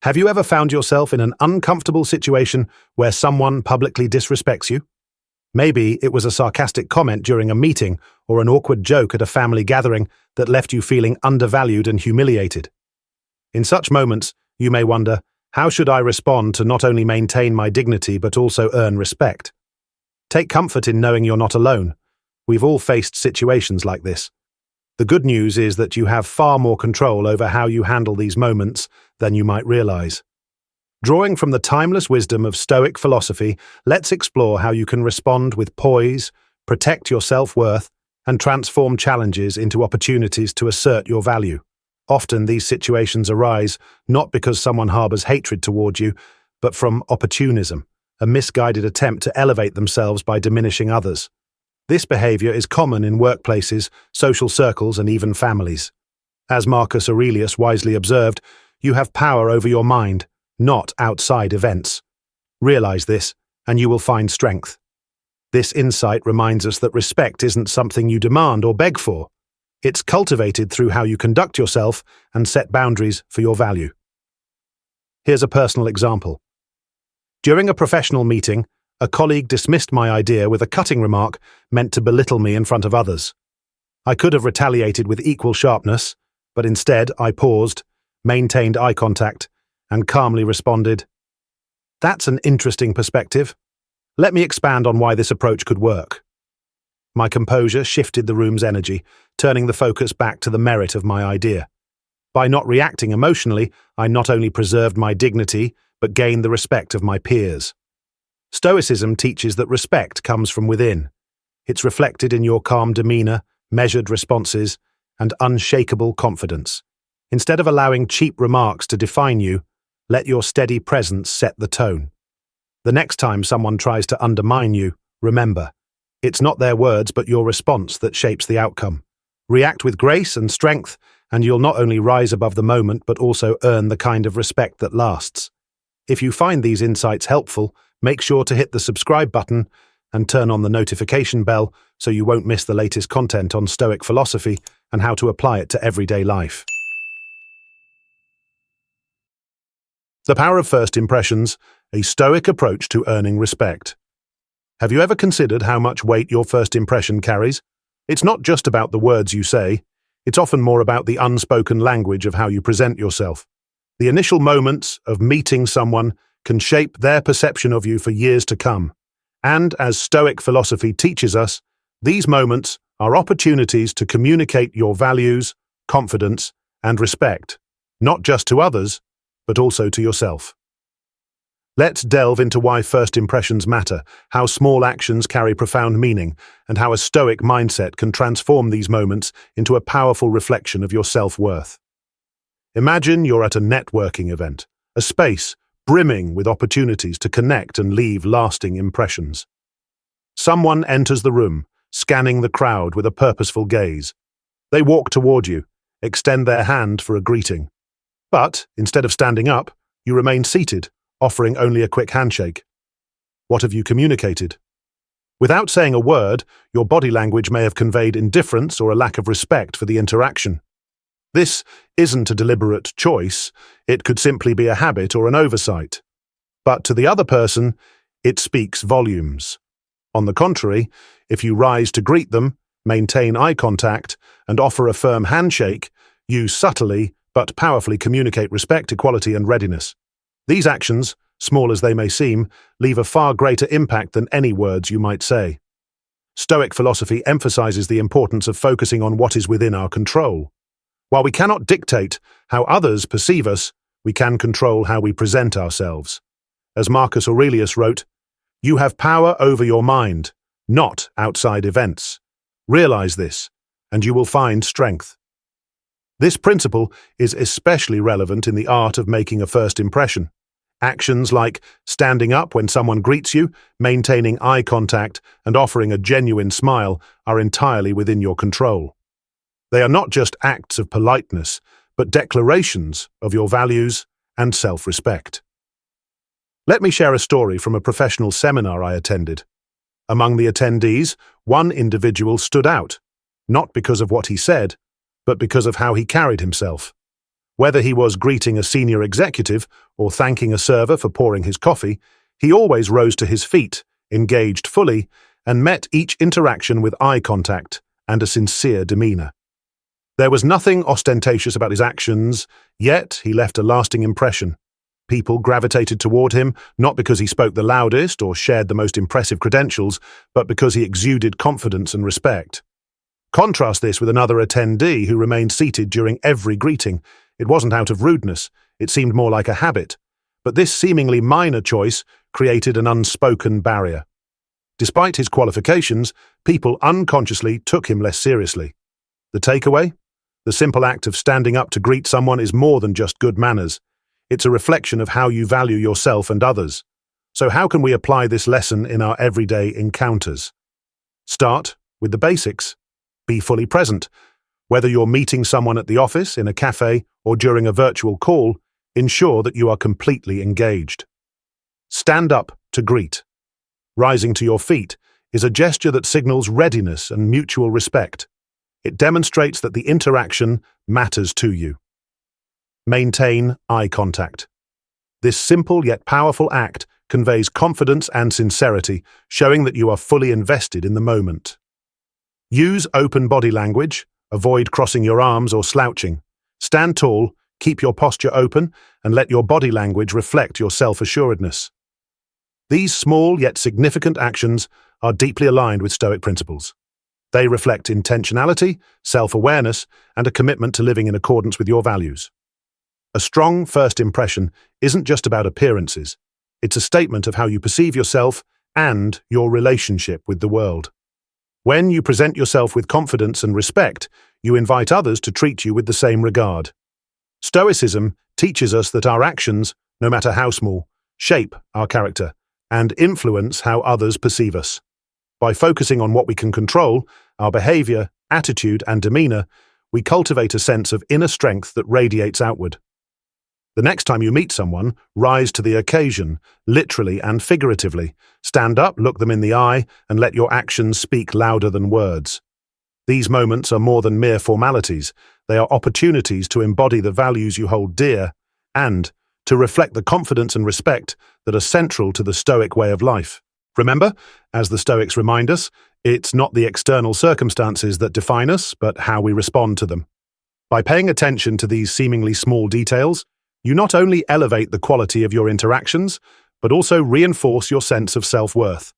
Have you ever found yourself in an uncomfortable situation where someone publicly disrespects you? Maybe it was a sarcastic comment during a meeting or an awkward joke at a family gathering that left you feeling undervalued and humiliated. In such moments, you may wonder, how should I respond to not only maintain my dignity but also earn respect? Take comfort in knowing you're not alone. We've all faced situations like this. The good news is that you have far more control over how you handle these moments than you might realize. Drawing from the timeless wisdom of Stoic philosophy, let's explore how you can respond with poise, protect your self-worth, and transform challenges into opportunities to assert your value. Often these situations arise not because someone harbors hatred toward you, but from opportunism, a misguided attempt to elevate themselves by diminishing others. This behavior is common in workplaces, social circles, and even families. As Marcus Aurelius wisely observed, you have power over your mind, not outside events. Realize this, and you will find strength. This insight reminds us that respect isn't something you demand or beg for. It's cultivated through how you conduct yourself and set boundaries for your value. Here's a personal example. During a professional meeting, a colleague dismissed my idea with a cutting remark meant to belittle me in front of others. I could have retaliated with equal sharpness, but instead I paused, maintained eye contact, and calmly responded, "That's an interesting perspective. Let me expand on why this approach could work." My composure shifted the room's energy, turning the focus back to the merit of my idea. By not reacting emotionally, I not only preserved my dignity, but gained the respect of my peers. Stoicism teaches that respect comes from within. It's reflected in your calm demeanor, measured responses, and unshakable confidence. Instead of allowing cheap remarks to define you, let your steady presence set the tone. The next time someone tries to undermine you, remember, it's not their words but your response that shapes the outcome. React with grace and strength, and you'll not only rise above the moment but also earn the kind of respect that lasts. If you find these insights helpful, make sure to hit the subscribe button and turn on the notification bell so you won't miss the latest content on Stoic philosophy and how to apply it to everyday life. The power of first impressions, a Stoic approach to earning respect. Have you ever considered how much weight your first impression carries? It's not just about the words you say, it's often more about the unspoken language of how you present yourself. The initial moments of meeting someone can shape their perception of you for years to come. And as Stoic philosophy teaches us, these moments are opportunities to communicate your values, confidence, and respect, not just to others, but also to yourself. Let's delve into why first impressions matter, how small actions carry profound meaning, and how a Stoic mindset can transform these moments into a powerful reflection of your self-worth. Imagine you're at a networking event, a space brimming with opportunities to connect and leave lasting impressions. Someone enters the room, scanning the crowd with a purposeful gaze. They walk toward you, extend their hand for a greeting. But, instead of standing up, you remain seated, offering only a quick handshake. What have you communicated? Without saying a word, your body language may have conveyed indifference or a lack of respect for the interaction. This isn't a deliberate choice, it could simply be a habit or an oversight. But to the other person, it speaks volumes. On the contrary, if you rise to greet them, maintain eye contact, and offer a firm handshake, you subtly but powerfully communicate respect, equality, and readiness. These actions, small as they may seem, leave a far greater impact than any words you might say. Stoic philosophy emphasizes the importance of focusing on what is within our control. While we cannot dictate how others perceive us, we can control how we present ourselves. As Marcus Aurelius wrote, "You have power over your mind, not outside events. Realize this, and you will find strength." This principle is especially relevant in the art of making a first impression. Actions like standing up when someone greets you, maintaining eye contact, and offering a genuine smile are entirely within your control. They are not just acts of politeness, but declarations of your values and self-respect. Let me share a story from a professional seminar I attended. Among the attendees, one individual stood out, not because of what he said, but because of how he carried himself. Whether he was greeting a senior executive or thanking a server for pouring his coffee, he always rose to his feet, engaged fully, and met each interaction with eye contact and a sincere demeanor. There was nothing ostentatious about his actions, yet he left a lasting impression. People gravitated toward him not because he spoke the loudest or shared the most impressive credentials, but because he exuded confidence and respect. Contrast this with another attendee who remained seated during every greeting. It wasn't out of rudeness, it seemed more like a habit. But this seemingly minor choice created an unspoken barrier. Despite his qualifications, people unconsciously took him less seriously. The takeaway? The simple act of standing up to greet someone is more than just good manners. It's a reflection of how you value yourself and others. So how can we apply this lesson in our everyday encounters? Start with the basics. Be fully present. Whether you're meeting someone at the office, in a cafe, or during a virtual call, ensure that you are completely engaged. Stand up to greet. Rising to your feet is a gesture that signals readiness and mutual respect. It demonstrates that the interaction matters to you. Maintain eye contact. This simple yet powerful act conveys confidence and sincerity, showing that you are fully invested in the moment. Use open body language. Avoid crossing your arms or slouching. Stand tall, keep your posture open, and let your body language reflect your self-assuredness. These small yet significant actions are deeply aligned with Stoic principles. They reflect intentionality, self-awareness, and a commitment to living in accordance with your values. A strong first impression isn't just about appearances. It's a statement of how you perceive yourself and your relationship with the world. When you present yourself with confidence and respect, you invite others to treat you with the same regard. Stoicism teaches us that our actions, no matter how small, shape our character and influence how others perceive us. By focusing on what we can control, our behavior, attitude, and demeanor, we cultivate a sense of inner strength that radiates outward. The next time you meet someone, rise to the occasion, literally and figuratively. Stand up, look them in the eye, and let your actions speak louder than words. These moments are more than mere formalities. They are opportunities to embody the values you hold dear and to reflect the confidence and respect that are central to the Stoic way of life. Remember, as the Stoics remind us, it's not the external circumstances that define us, but how we respond to them. By paying attention to these seemingly small details, you not only elevate the quality of your interactions, but also reinforce your sense of self-worth.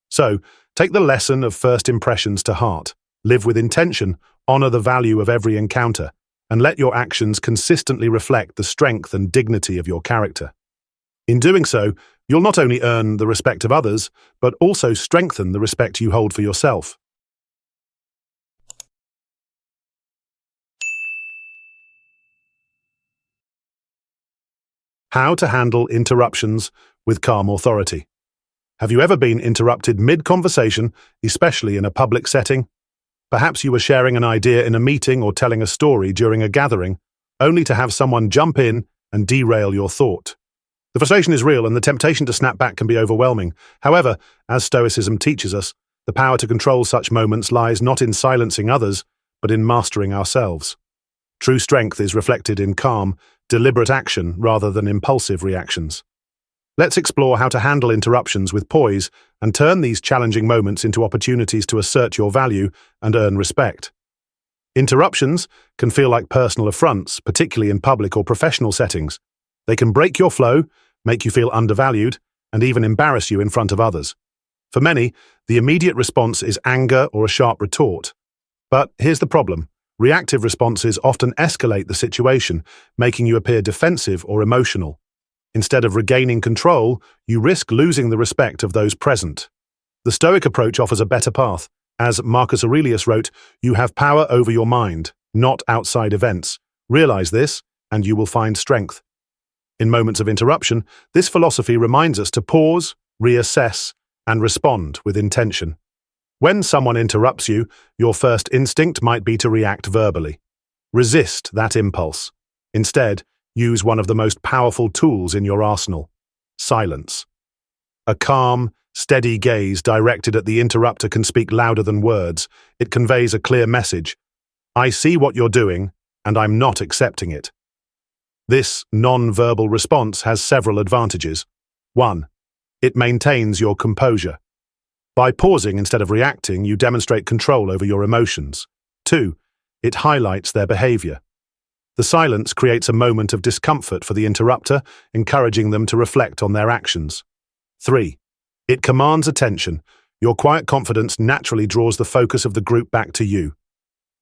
So, take the lesson of first impressions to heart. Live with intention, honor the value of every encounter, and let your actions consistently reflect the strength and dignity of your character. In doing so, you'll not only earn the respect of others, but also strengthen the respect you hold for yourself. How to handle interruptions with calm authority. Have you ever been interrupted mid-conversation, especially in a public setting? Perhaps you were sharing an idea in a meeting or telling a story during a gathering, only to have someone jump in and derail your thought. The frustration is real and the temptation to snap back can be overwhelming. However, as Stoicism teaches us, the power to control such moments lies not in silencing others, but in mastering ourselves. True strength is reflected in calm, deliberate action rather than impulsive reactions. Let's explore how to handle interruptions with poise and turn these challenging moments into opportunities to assert your value and earn respect. Interruptions can feel like personal affronts, particularly in public or professional settings. They can break your flow, make you feel undervalued, and even embarrass you in front of others. For many, the immediate response is anger or a sharp retort. But here's the problem. Reactive responses often escalate the situation, making you appear defensive or emotional. Instead of regaining control, you risk losing the respect of those present. The Stoic approach offers a better path. As Marcus Aurelius wrote, "You have power over your mind, not outside events. Realize this, and you will find strength." In moments of interruption, this philosophy reminds us to pause, reassess, and respond with intention. When someone interrupts you, your first instinct might be to react verbally. Resist that impulse. Instead, use one of the most powerful tools in your arsenal: silence. A calm, steady gaze directed at the interrupter can speak louder than words. It conveys a clear message. I see what you're doing, and I'm not accepting it. This non-verbal response has several advantages. 1. It maintains your composure. By pausing instead of reacting, you demonstrate control over your emotions. 2. It highlights their behavior. The silence creates a moment of discomfort for the interrupter, encouraging them to reflect on their actions. 3. It commands attention. Your quiet confidence naturally draws the focus of the group back to you.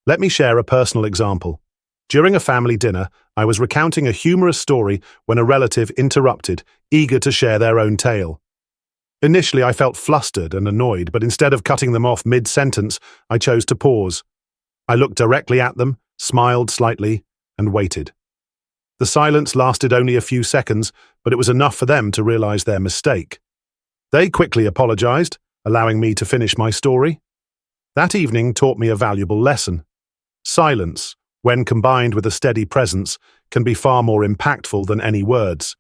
Let me share a personal example. During a family dinner, I was recounting a humorous story when a relative interrupted, eager to share their own tale. Initially, I felt flustered and annoyed, but instead of cutting them off mid-sentence, I chose to pause. I looked directly at them, smiled slightly, and waited. The silence lasted only a few seconds, but it was enough for them to realize their mistake. They quickly apologized, allowing me to finish my story. That evening taught me a valuable lesson. Silence, when combined with a steady presence, can be far more impactful than any words.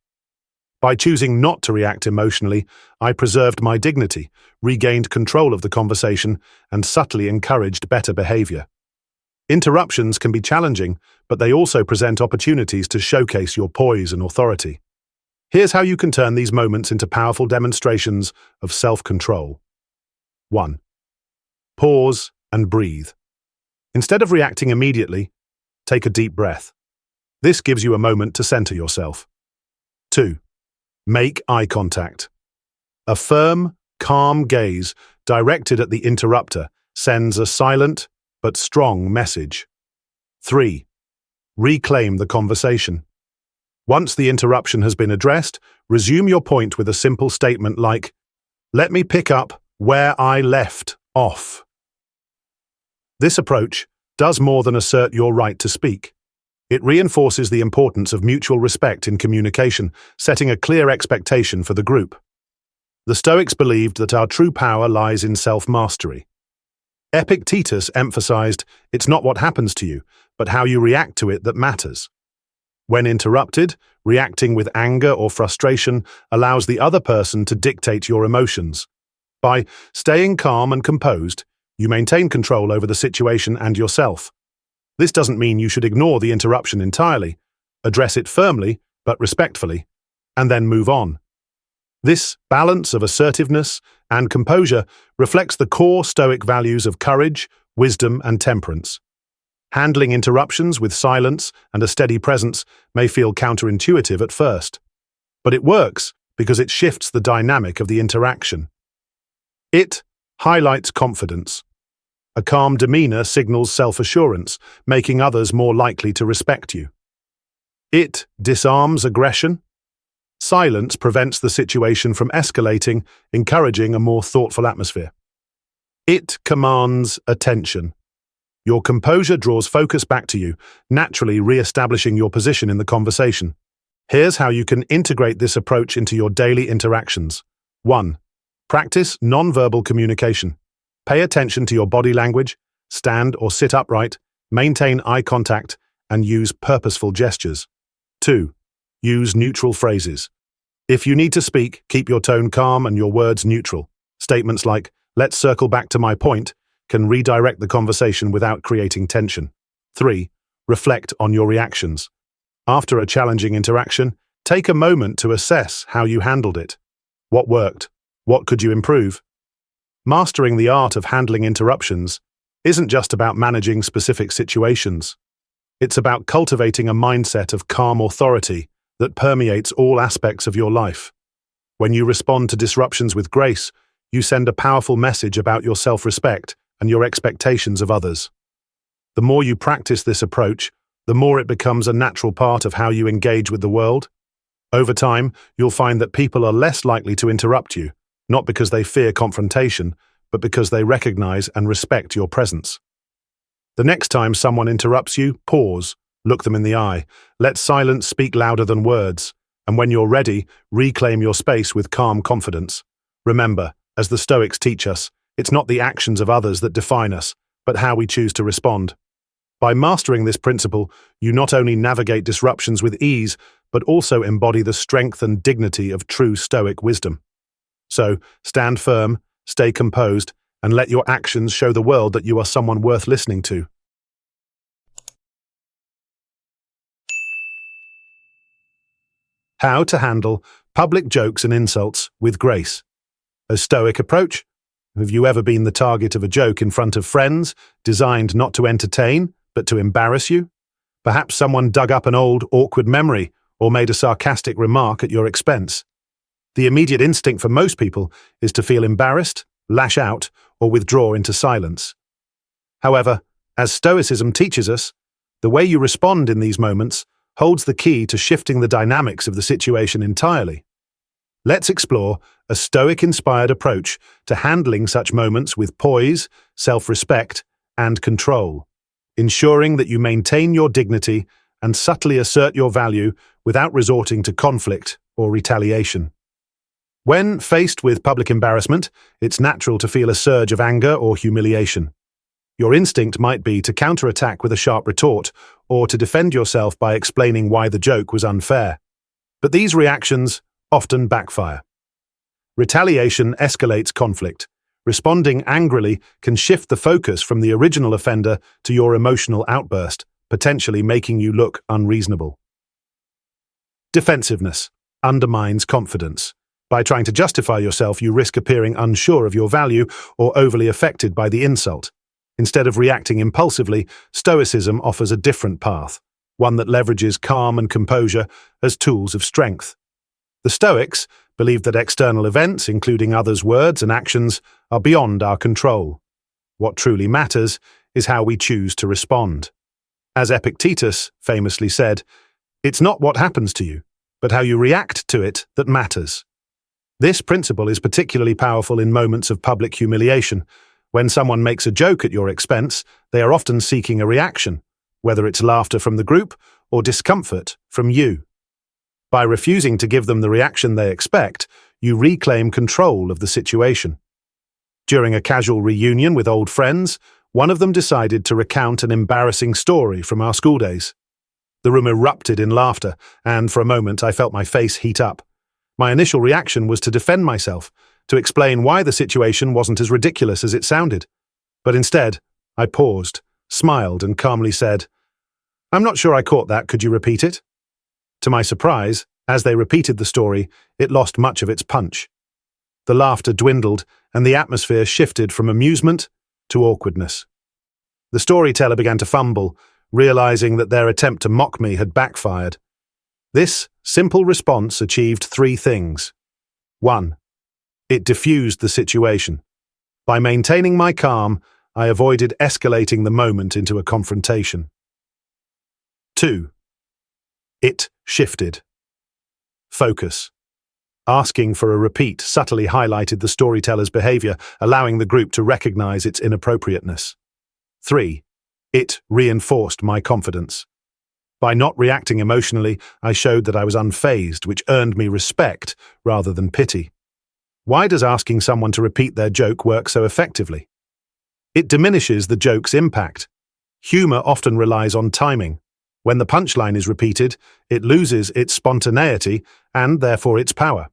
By choosing not to react emotionally, I preserved my dignity, regained control of the conversation, and subtly encouraged better behavior. Interruptions can be challenging, but they also present opportunities to showcase your poise and authority. Here's how you can turn these moments into powerful demonstrations of self-control. 1. Pause and breathe. Instead of reacting immediately, take a deep breath. This gives you a moment to center yourself. 2. Make eye contact. A firm, calm gaze directed at the interrupter sends a silent but strong message. 3. Reclaim the conversation. Once the interruption has been addressed, resume your point with a simple statement like, "Let me pick up where I left off." This approach does more than assert your right to speak. It reinforces the importance of mutual respect in communication, setting a clear expectation for the group. The Stoics believed that our true power lies in self-mastery. Epictetus emphasized, it's not what happens to you, but how you react to it that matters. When interrupted, reacting with anger or frustration allows the other person to dictate your emotions. By staying calm and composed, you maintain control over the situation and yourself. This doesn't mean you should ignore the interruption entirely. Address it firmly, but respectfully, and then move on. This balance of assertiveness and composure reflects the core Stoic values of courage, wisdom, and temperance. Handling interruptions with silence and a steady presence may feel counterintuitive at first, but it works because it shifts the dynamic of the interaction. It highlights confidence. A calm demeanor signals self-assurance, making others more likely to respect you. It disarms aggression. Silence prevents the situation from escalating, encouraging a more thoughtful atmosphere. It commands attention. Your composure draws focus back to you, naturally re-establishing your position in the conversation. Here's how you can integrate this approach into your daily interactions. 1. Practice non-verbal communication. Pay attention to your body language, stand or sit upright, maintain eye contact, and use purposeful gestures. 2. Use neutral phrases. If you need to speak, keep your tone calm and your words neutral. Statements like, "Let's circle back to my point," can redirect the conversation without creating tension. 3. Reflect on your reactions. After a challenging interaction, take a moment to assess how you handled it. What worked? What could you improve? Mastering the art of handling interruptions isn't just about managing specific situations. It's about cultivating a mindset of calm authority that permeates all aspects of your life. When you respond to disruptions with grace, you send a powerful message about your self-respect and your expectations of others. The more you practice this approach, the more it becomes a natural part of how you engage with the world. Over time, you'll find that people are less likely to interrupt you, not because they fear confrontation, but because they recognize and respect your presence. The next time someone interrupts you, pause, look them in the eye, let silence speak louder than words, and when you're ready, reclaim your space with calm confidence. Remember, as the Stoics teach us, it's not the actions of others that define us, but how we choose to respond. By mastering this principle, you not only navigate disruptions with ease, but also embody the strength and dignity of true Stoic wisdom. So, stand firm, stay composed, and let your actions show the world that you are someone worth listening to. How to handle public jokes and insults with grace. A Stoic approach? Have you ever been the target of a joke in front of friends, designed not to entertain, but to embarrass you? Perhaps someone dug up an old, awkward memory or made a sarcastic remark at your expense. The immediate instinct for most people is to feel embarrassed, lash out, or withdraw into silence. However, as Stoicism teaches us, the way you respond in these moments holds the key to shifting the dynamics of the situation entirely. Let's explore a Stoic-inspired approach to handling such moments with poise, self-respect, and control, ensuring that you maintain your dignity and subtly assert your value without resorting to conflict or retaliation. When faced with public embarrassment, it's natural to feel a surge of anger or humiliation. Your instinct might be to counterattack with a sharp retort or to defend yourself by explaining why the joke was unfair. But these reactions often backfire. Retaliation escalates conflict. Responding angrily can shift the focus from the original offender to your emotional outburst, potentially making you look unreasonable. Defensiveness undermines confidence. By trying to justify yourself, you risk appearing unsure of your value or overly affected by the insult. Instead of reacting impulsively, Stoicism offers a different path, one that leverages calm and composure as tools of strength. The Stoics believed that external events, including others' words and actions, are beyond our control. What truly matters is how we choose to respond. As Epictetus famously said, "It's not what happens to you, but how you react to it that matters." This principle is particularly powerful in moments of public humiliation. When someone makes a joke at your expense, they are often seeking a reaction, whether it's laughter from the group or discomfort from you. By refusing to give them the reaction they expect, you reclaim control of the situation. During a casual reunion with old friends, one of them decided to recount an embarrassing story from our school days. The room erupted in laughter, and for a moment I felt my face heat up. My initial reaction was to defend myself, to explain why the situation wasn't as ridiculous as it sounded. But instead, I paused, smiled, and calmly said, "I'm not sure I caught that, could you repeat it?" To my surprise, as they repeated the story, it lost much of its punch. The laughter dwindled, and the atmosphere shifted from amusement to awkwardness. The storyteller began to fumble, realizing that their attempt to mock me had backfired. This simple response achieved three things. 1. It diffused the situation. By maintaining my calm, I avoided escalating the moment into a confrontation. 2. It shifted focus. Asking for a repeat subtly highlighted the storyteller's behavior, allowing the group to recognize its inappropriateness. 3. It reinforced my confidence. By not reacting emotionally, I showed that I was unfazed, which earned me respect rather than pity. Why does asking someone to repeat their joke work so effectively? It diminishes the joke's impact. Humor often relies on timing. When the punchline is repeated, it loses its spontaneity and therefore its power.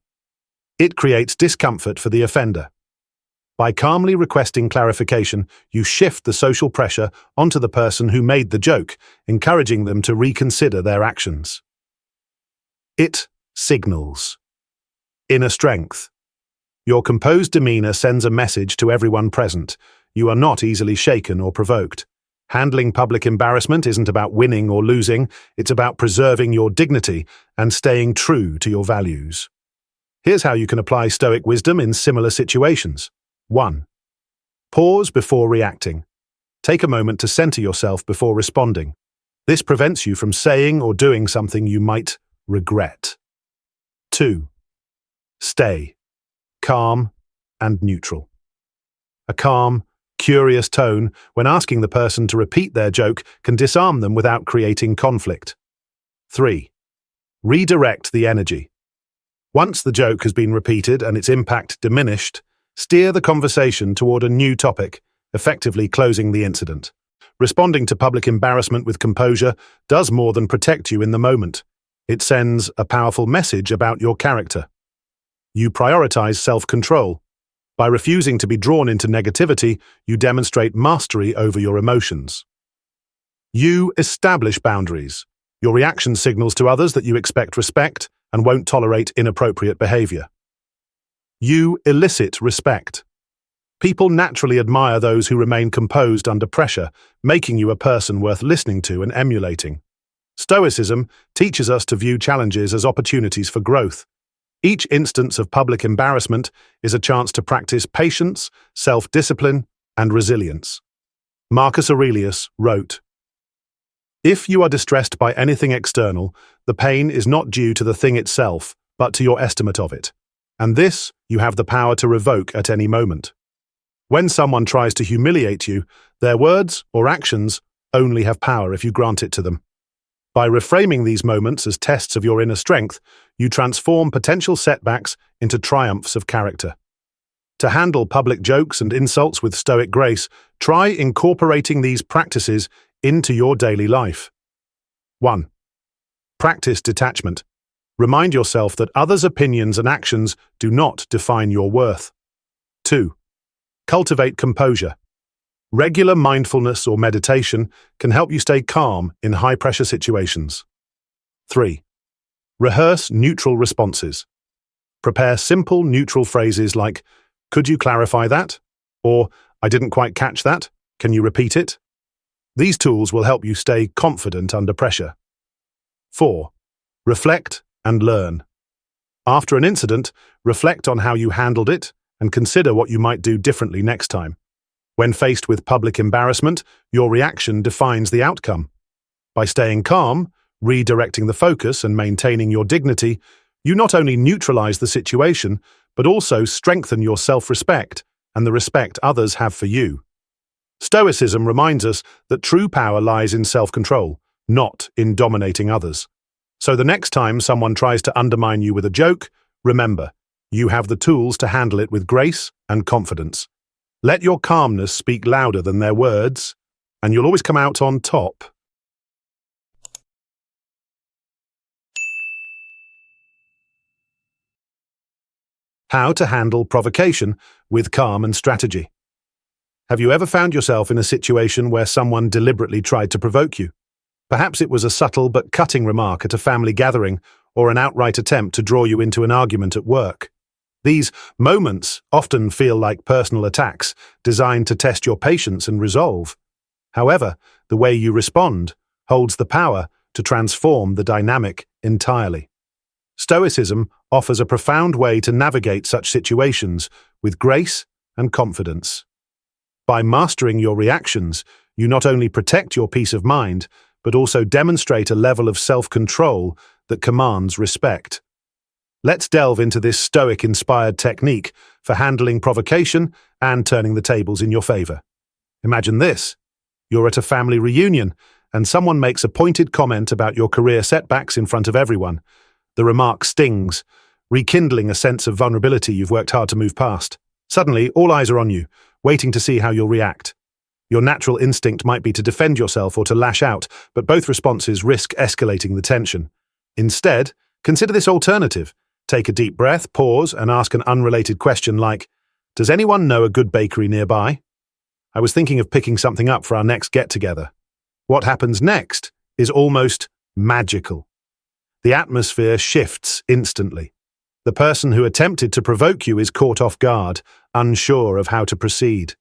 It creates discomfort for the offender. By calmly requesting clarification, you shift the social pressure onto the person who made the joke, encouraging them to reconsider their actions. It signals inner strength. Your composed demeanor sends a message to everyone present. You are not easily shaken or provoked. Handling public embarrassment isn't about winning or losing, it's about preserving your dignity and staying true to your values. Here's how you can apply Stoic wisdom in similar situations. 1. Pause before reacting. Take a moment to center yourself before responding. This prevents you from saying or doing something you might regret. 2. Stay calm and neutral. A calm, curious tone when asking the person to repeat their joke can disarm them without creating conflict. 3. Redirect the energy. Once the joke has been repeated and its impact diminished, steer the conversation toward a new topic, effectively closing the incident. Responding to public embarrassment with composure does more than protect you in the moment. It sends a powerful message about your character. You prioritize self-control. By refusing to be drawn into negativity, you demonstrate mastery over your emotions. You establish boundaries. Your reaction signals to others that you expect respect, and won't tolerate inappropriate behavior. You elicit respect. People naturally admire those who remain composed under pressure, making you a person worth listening to and emulating. Stoicism teaches us to view challenges as opportunities for growth. Each instance of public embarrassment is a chance to practice patience, self-discipline, and resilience. Marcus Aurelius wrote, "If you are distressed by anything external, the pain is not due to the thing itself, but to your estimate of it. And this you have the power to revoke at any moment." When someone tries to humiliate you, their words or actions only have power if you grant it to them. By reframing these moments as tests of your inner strength, you transform potential setbacks into triumphs of character. To handle public jokes and insults with stoic grace, try incorporating these practices into your daily life. 1. Practice detachment. Remind yourself that others' opinions and actions do not define your worth. 2. Cultivate composure. Regular mindfulness or meditation can help you stay calm in high-pressure situations. 3. Rehearse neutral responses. Prepare simple, neutral phrases like, "Could you clarify that?" or "I didn't quite catch that. Can you repeat it?" These tools will help you stay confident under pressure. 4. Reflect and learn. After an incident, reflect on how you handled it and consider what you might do differently next time. When faced with public embarrassment, your reaction defines the outcome. By staying calm, redirecting the focus, and maintaining your dignity, you not only neutralize the situation, but also strengthen your self-respect and the respect others have for you. Stoicism reminds us that true power lies in self-control, not in dominating others. So the next time someone tries to undermine you with a joke, remember, you have the tools to handle it with grace and confidence. Let your calmness speak louder than their words, and you'll always come out on top. How to handle provocation with calm and strategy. Have you ever found yourself in a situation where someone deliberately tried to provoke you? Perhaps it was a subtle but cutting remark at a family gathering or an outright attempt to draw you into an argument at work. These moments often feel like personal attacks designed to test your patience and resolve. However, the way you respond holds the power to transform the dynamic entirely. Stoicism offers a profound way to navigate such situations with grace and confidence. By mastering your reactions, you not only protect your peace of mind, but also demonstrate a level of self-control that commands respect. Let's delve into this Stoic-inspired technique for handling provocation and turning the tables in your favor. Imagine this. You're at a family reunion, and someone makes a pointed comment about your career setbacks in front of everyone. The remark stings, rekindling a sense of vulnerability you've worked hard to move past. Suddenly, all eyes are on you, waiting to see how you'll react. Your natural instinct might be to defend yourself or to lash out, but both responses risk escalating the tension. Instead, consider this alternative. Take a deep breath, pause, and ask an unrelated question like, "Does anyone know a good bakery nearby? I was thinking of picking something up for our next get-together." What happens next is almost magical. The atmosphere shifts instantly. The person who attempted to provoke you is caught off guard, unsure of how to proceed.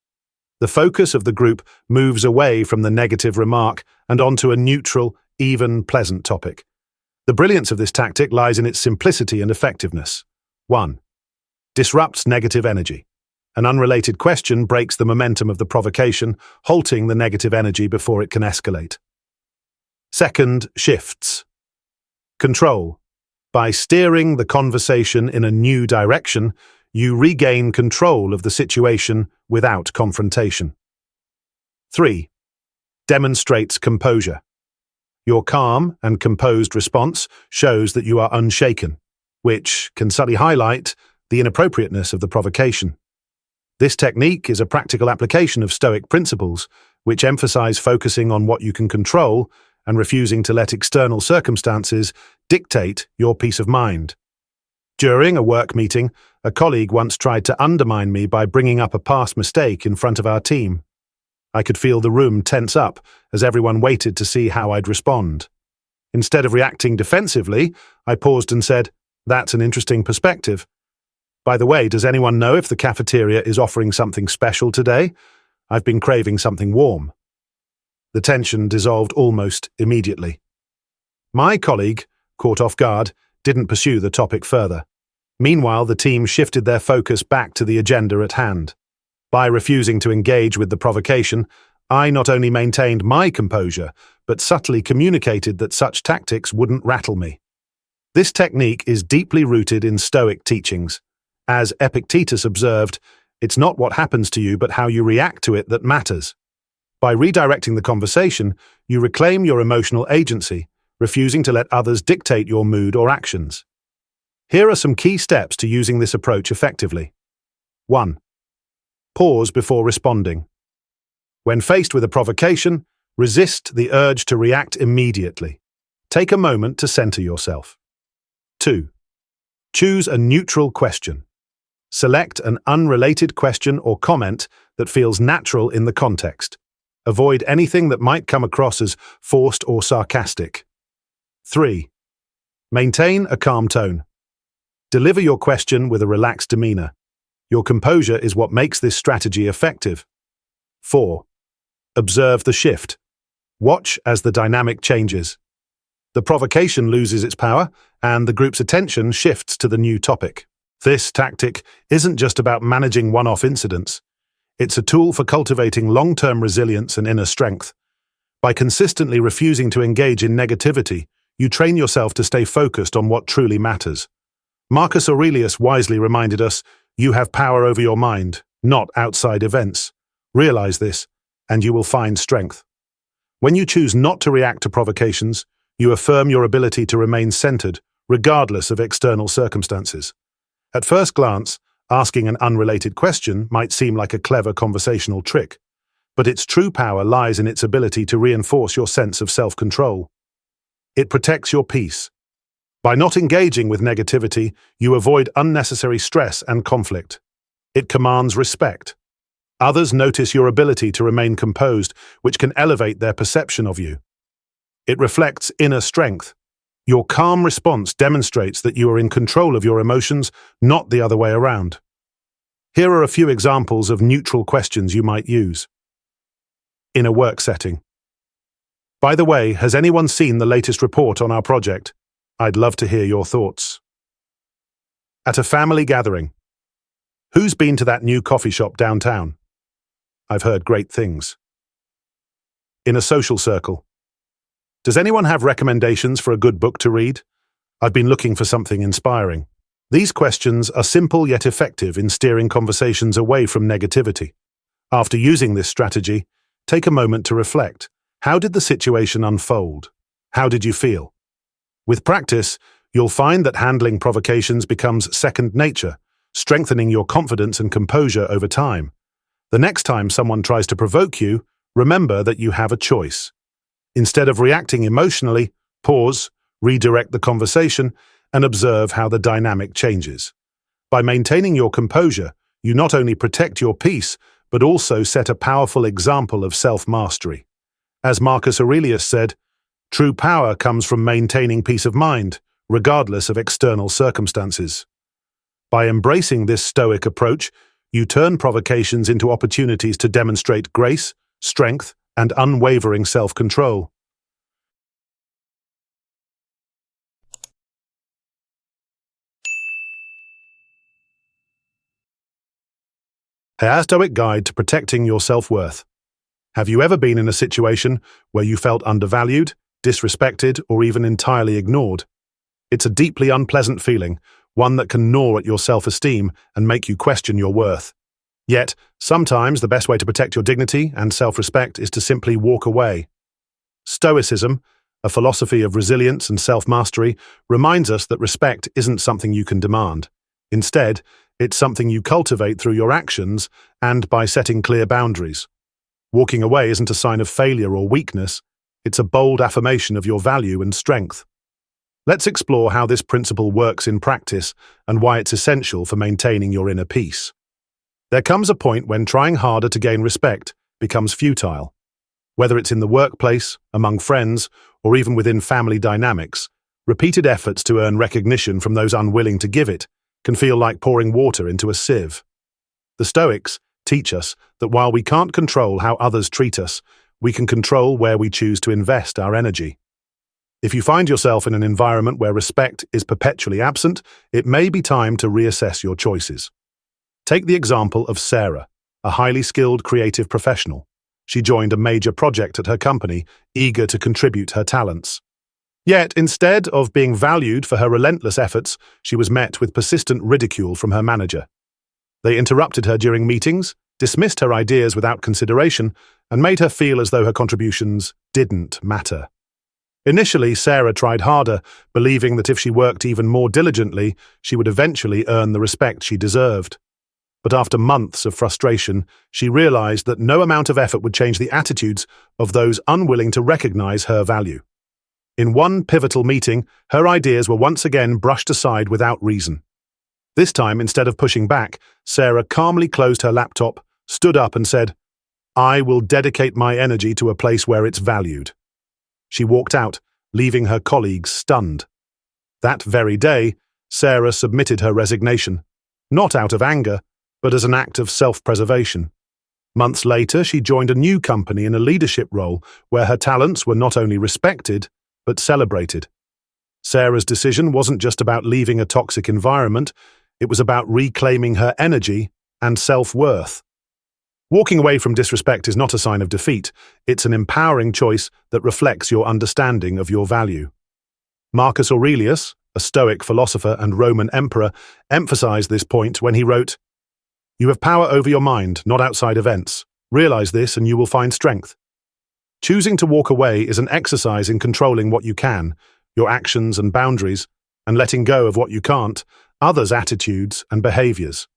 The focus of the group moves away from the negative remark and onto a neutral, even pleasant topic. The brilliance of this tactic lies in its simplicity and effectiveness. 1. Disrupts negative energy. An unrelated question breaks the momentum of the provocation, halting the negative energy before it can escalate. 2. Shifts. Control. By steering the conversation in a new direction, you regain control of the situation without confrontation. 3. Demonstrates composure. Your calm and composed response shows that you are unshaken, which can subtly highlight the inappropriateness of the provocation. This technique is a practical application of Stoic principles, which emphasize focusing on what you can control and refusing to let external circumstances dictate your peace of mind. During a work meeting, a colleague once tried to undermine me by bringing up a past mistake in front of our team. I could feel the room tense up as everyone waited to see how I'd respond. Instead of reacting defensively, I paused and said, That's an interesting perspective. By the way, does anyone know if the cafeteria is offering something special today? I've been craving something warm. The tension dissolved almost immediately. My colleague, caught off guard, didn't pursue the topic further. Meanwhile, the team shifted their focus back to the agenda at hand. By refusing to engage with the provocation, I not only maintained my composure, but subtly communicated that such tactics wouldn't rattle me. This technique is deeply rooted in Stoic teachings. As Epictetus observed, it's not what happens to you but how you react to it that matters. By redirecting the conversation, you reclaim your emotional agency, refusing to let others dictate your mood or actions. Here are some key steps to using this approach effectively. 1. Pause before responding. When faced with a provocation, resist the urge to react immediately. Take a moment to center yourself. 2. Choose a neutral question. Select an unrelated question or comment that feels natural in the context. Avoid anything that might come across as forced or sarcastic. 3. Maintain a calm tone. Deliver your question with a relaxed demeanor. Your composure is what makes this strategy effective. 4. Observe the shift. Watch as the dynamic changes. The provocation loses its power, and the group's attention shifts to the new topic. This tactic isn't just about managing one-off incidents. It's a tool for cultivating long-term resilience and inner strength. By consistently refusing to engage in negativity, you train yourself to stay focused on what truly matters. Marcus Aurelius wisely reminded us, you have power over your mind, not outside events. Realize this, and you will find strength. When you choose not to react to provocations, you affirm your ability to remain centered, regardless of external circumstances. At first glance, asking an unrelated question might seem like a clever conversational trick, but its true power lies in its ability to reinforce your sense of self-control. It protects your peace. By not engaging with negativity, you avoid unnecessary stress and conflict. It commands respect. Others notice your ability to remain composed, which can elevate their perception of you. It reflects inner strength. Your calm response demonstrates that you are in control of your emotions, not the other way around. Here are a few examples of neutral questions you might use. In a work setting. By the way, has anyone seen the latest report on our project? I'd love to hear your thoughts. At a family gathering. Who's been to that new coffee shop downtown? I've heard great things. In a social circle. Does anyone have recommendations for a good book to read? I've been looking for something inspiring. These questions are simple yet effective in steering conversations away from negativity. After using this strategy, take a moment to reflect. How did the situation unfold? How did you feel? With practice, you'll find that handling provocations becomes second nature, strengthening your confidence and composure over time. The next time someone tries to provoke you, remember that you have a choice. Instead of reacting emotionally, pause, redirect the conversation, and observe how the dynamic changes. By maintaining your composure, you not only protect your peace, but also set a powerful example of self-mastery. As Marcus Aurelius said, true power comes from maintaining peace of mind, regardless of external circumstances. By embracing this Stoic approach, you turn provocations into opportunities to demonstrate grace, strength, and unwavering self-control. A Stoic guide to protecting your self-worth. Have you ever been in a situation where you felt undervalued, disrespected, or even entirely ignored? It's a deeply unpleasant feeling, one that can gnaw at your self-esteem and make you question your worth. Yet, sometimes the best way to protect your dignity and self-respect is to simply walk away. Stoicism, a philosophy of resilience and self-mastery, reminds us that respect isn't something you can demand. Instead, it's something you cultivate through your actions and by setting clear boundaries. Walking away isn't a sign of failure or weakness, it's a bold affirmation of your value and strength. Let's explore how this principle works in practice and why it's essential for maintaining your inner peace. There comes a point when trying harder to gain respect becomes futile. Whether it's in the workplace, among friends, or even within family dynamics, Repeated efforts to earn recognition from those unwilling to give it can feel like pouring water into a sieve. The Stoics teach us that while we can't control how others treat us, we can control where we choose to invest our energy. If you find yourself in an environment where respect is perpetually absent, it may be time to reassess your choices. Take the example of Sarah, a highly skilled creative professional. She joined a major project at her company, eager to contribute her talents. Yet, instead of being valued for her relentless efforts, she was met with persistent ridicule from her manager. They interrupted her during meetings, dismissed her ideas without consideration, and made her feel as though her contributions didn't matter. Initially, Sarah tried harder, believing that if she worked even more diligently, she would eventually earn the respect she deserved. But after months of frustration, she realized that no amount of effort would change the attitudes of those unwilling to recognize her value. In one pivotal meeting, her ideas were once again brushed aside without reason. This time, instead of pushing back, Sarah calmly closed her laptop, stood up and said, "I will dedicate my energy to a place where it's valued." She walked out, leaving her colleagues stunned. That very day, Sarah submitted her resignation, not out of anger, but as an act of self-preservation. Months later, she joined a new company in a leadership role where her talents were not only respected, but celebrated. Sarah's decision wasn't just about leaving a toxic environment, it was about reclaiming her energy and self-worth. Walking away from disrespect is not a sign of defeat, it's an empowering choice that reflects your understanding of your value. Marcus Aurelius, a Stoic philosopher and Roman emperor, emphasized this point when he wrote, "You have power over your mind, not outside events. Realize this and you will find strength." Choosing to walk away is an exercise in controlling what you can, your actions and boundaries, and letting go of what you can't, others' attitudes and behaviors.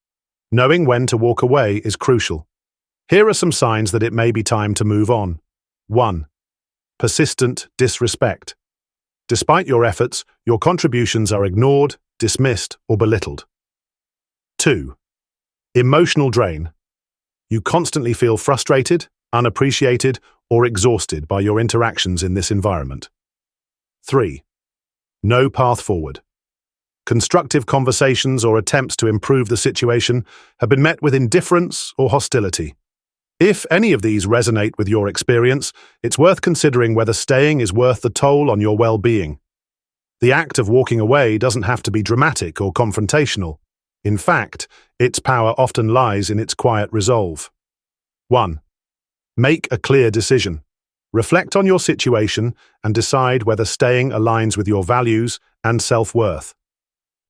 Knowing when to walk away is crucial. Here are some signs that it may be time to move on. 1. Persistent disrespect. Despite your efforts, your contributions are ignored, dismissed, or belittled. 2. Emotional drain. You constantly feel frustrated, unappreciated, or exhausted by your interactions in this environment. 3. No path forward. Constructive conversations or attempts to improve the situation have been met with indifference or hostility. If any of these resonate with your experience, it's worth considering whether staying is worth the toll on your well-being. The act of walking away doesn't have to be dramatic or confrontational. In fact, its power often lies in its quiet resolve. 1. Make a clear decision. Reflect on your situation and decide whether staying aligns with your values and self-worth.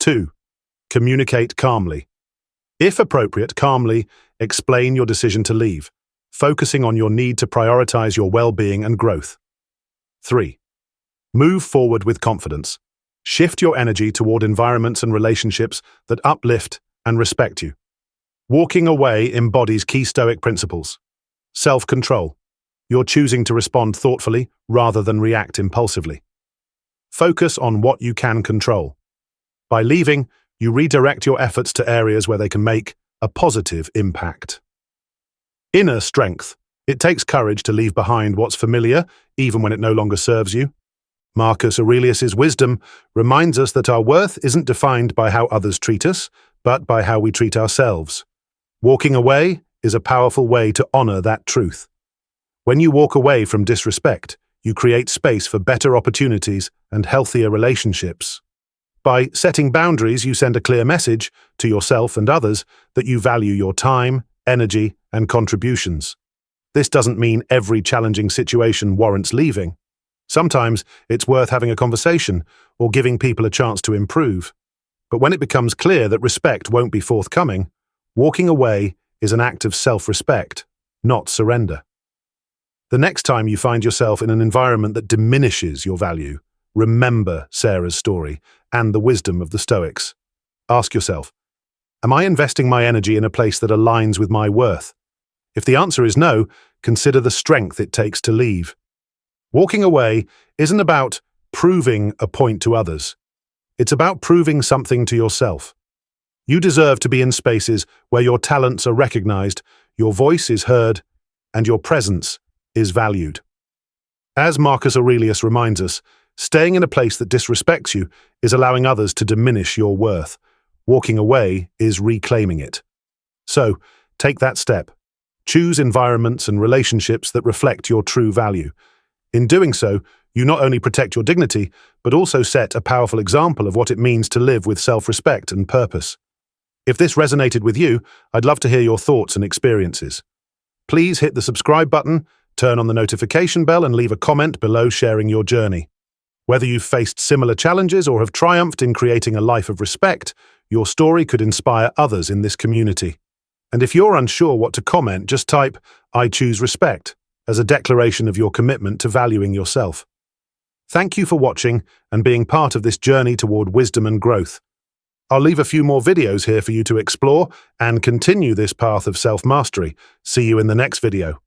2. Communicate calmly. If appropriate, calmly explain your decision to leave, focusing on your need to prioritize your well-being and growth. 3. Move forward with confidence. Shift your energy toward environments and relationships that uplift and respect you. Walking away embodies key Stoic principles. Self-control. You're choosing to respond thoughtfully rather than react impulsively. Focus on what you can control. By leaving, you redirect your efforts to areas where they can make a positive impact. Inner strength. It takes courage to leave behind what's familiar, even when it no longer serves you. Marcus Aurelius's wisdom reminds us that our worth isn't defined by how others treat us, but by how we treat ourselves. Walking away is a powerful way to honor that truth. When you walk away from disrespect, you create space for better opportunities and healthier relationships. By setting boundaries, you send a clear message to yourself and others that you value your time, energy, and contributions. This doesn't mean every challenging situation warrants leaving. Sometimes it's worth having a conversation or giving people a chance to improve. But when it becomes clear that respect won't be forthcoming, walking away is an act of self-respect, not surrender. The next time you find yourself in an environment that diminishes your value, remember Sarah's story and the wisdom of the Stoics. Ask yourself, am I investing my energy in a place that aligns with my worth? If the answer is no, consider the strength it takes to leave. Walking away isn't about proving a point to others. It's about proving something to yourself. You deserve to be in spaces where your talents are recognized, your voice is heard, and your presence is valued. As Marcus Aurelius reminds us, Staying in a place that disrespects you is allowing others to diminish your worth. Walking away is reclaiming it. So, take that step. Choose environments and relationships that reflect your true value. In doing so, you not only protect your dignity, but also set a powerful example of what it means to live with self-respect and purpose. If this resonated with you, I'd love to hear your thoughts and experiences. Please hit the subscribe button, turn on the notification bell, and leave a comment below sharing your journey. Whether you've faced similar challenges or have triumphed in creating a life of respect, your story could inspire others in this community. And if you're unsure what to comment, just type, "I choose respect," as a declaration of your commitment to valuing yourself. Thank you for watching and being part of this journey toward wisdom and growth. I'll leave a few more videos here for you to explore and continue this path of self-mastery. See you in the next video.